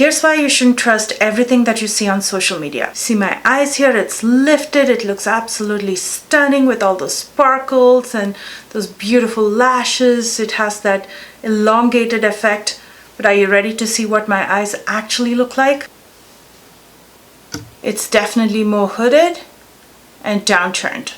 Here's why you shouldn't trust everything that you see on social media. See my eyes here, it's lifted, it looks absolutely stunning with all those sparkles and those beautiful lashes. It has that elongated effect. But are you ready to see what my eyes actually look like? It's definitely more hooded and downturned.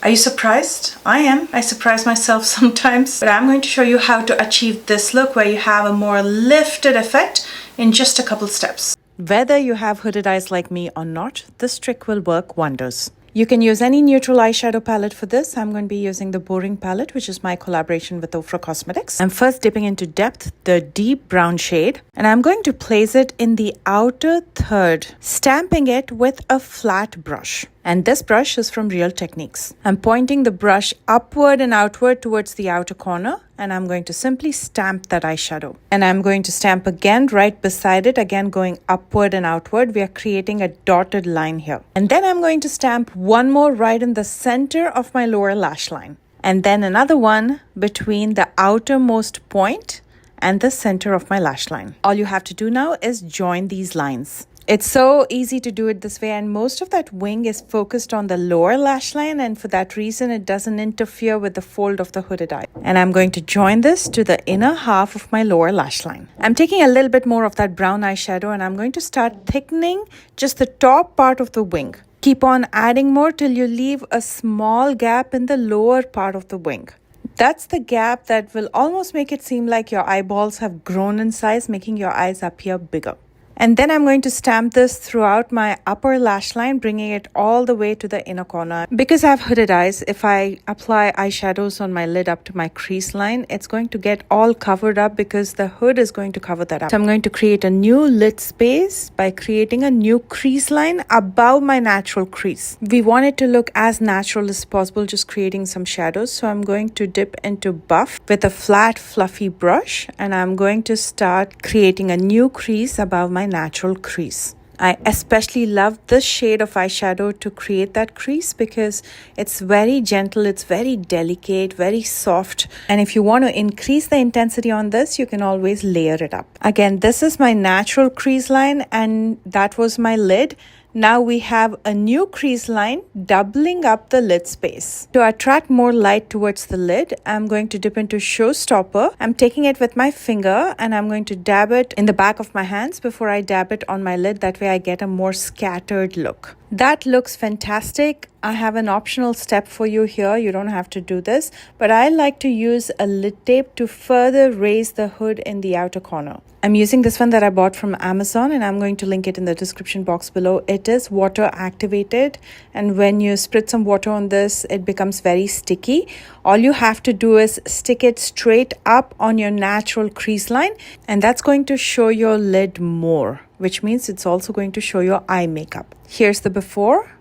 Are you surprised? I am. I surprise myself sometimes. But I'm going to show you how to achieve this look where you have a more lifted effect in just a couple steps. Whether you have hooded eyes like me or not, this trick will work wonders. You can use any neutral eyeshadow palette for this. I'm going to be using the Boring palette, which is my collaboration with Ofra Cosmetics. I'm first dipping into Depth, the deep brown shade, and I'm going to place it in the outer third, stamping it with a flat brush. And this brush is from Real Techniques. I'm pointing the brush upward and outward towards the outer corner, and I'm going to simply stamp that eyeshadow. And I'm going to stamp again right beside it, again going upward and outward. We are creating a dotted line here. And then I'm going to stamp one more right in the center of my lower lash line. And then another one between the outermost point and the center of my lash line. All you have to do now is join these lines. It's so easy to do it this way, and most of that wing is focused on the lower lash line, and for that reason it doesn't interfere with the fold of the hooded eye. And I'm going to join this to the inner half of my lower lash line. I'm taking a little bit more of that brown eyeshadow and I'm going to start thickening just the top part of the wing. Keep on adding more till you leave a small gap in the lower part of the wing. That's the gap that will almost make it seem like your eyeballs have grown in size, making your eyes appear bigger. And then I'm going to stamp this throughout my upper lash line, bringing it all the way to the inner corner. Because I have hooded eyes, if I apply eyeshadows on my lid up to my crease line, it's going to get all covered up because the hood is going to cover that up. So I'm going to create a new lid space by creating a new crease line above my natural crease. We want it to look as natural as possible, just creating some shadows. So I'm going to dip into Buff with a flat, fluffy brush, and I'm going to start creating a new crease above my natural crease. I especially love this shade of eyeshadow to create that crease because it's very gentle, it's very delicate, very soft. And if you want to increase the intensity on this, you can always layer it up. Again, this is my natural crease line and that was my lid. Now we have a new crease line doubling up the lid space. To attract more light towards the lid, I'm going to dip into Showstopper. I'm taking it with my finger and I'm going to dab it in the back of my hands before I dab it on my lid. That way I get a more scattered look. That looks fantastic. I have an optional step for you here. You don't have to do this, but I like to use a lid tape to further raise the hood in the outer corner. I'm using this one that I bought from Amazon and I'm going to link it in the description box below. It is water activated, and when you spritz some water on this, it becomes very sticky. All you have to do is stick it straight up on your natural crease line, and that's going to show your lid more, which means it's also going to show your eye makeup. Here's the before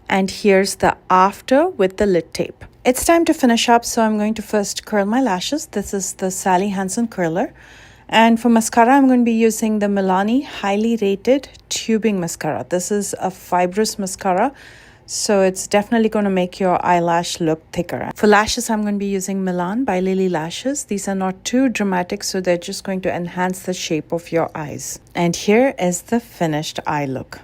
and here's the after with the lid tape. It's time to finish up, so I'm going to first curl my lashes. This is the Sally Hansen curler. And for mascara, I'm going to be using the Milani Highly Rated Tubing Mascara. This is a fibrous mascara, so it's definitely going to make your eyelash look thicker. For lashes, I'm going to be using Milan by Lily Lashes. These are not too dramatic, so they're just going to enhance the shape of your eyes. And here is the finished eye look.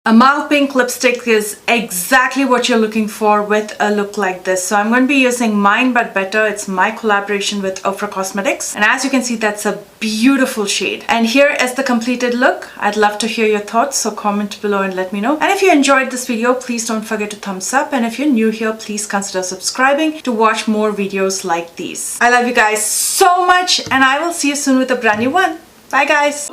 A mauve pink lipstick is exactly what you're looking for with a look like this. So I'm going to be using Mine But Better. It's my collaboration with Ofra Cosmetics. And as you can see, that's a beautiful shade. And here is the completed look. I'd love to hear your thoughts, so comment below and let me know. And if you enjoyed this video, please don't forget to thumbs up. And if you're new here, please consider subscribing to watch more videos like these. I love you guys so much, and I will see you soon with a brand new one. Bye guys.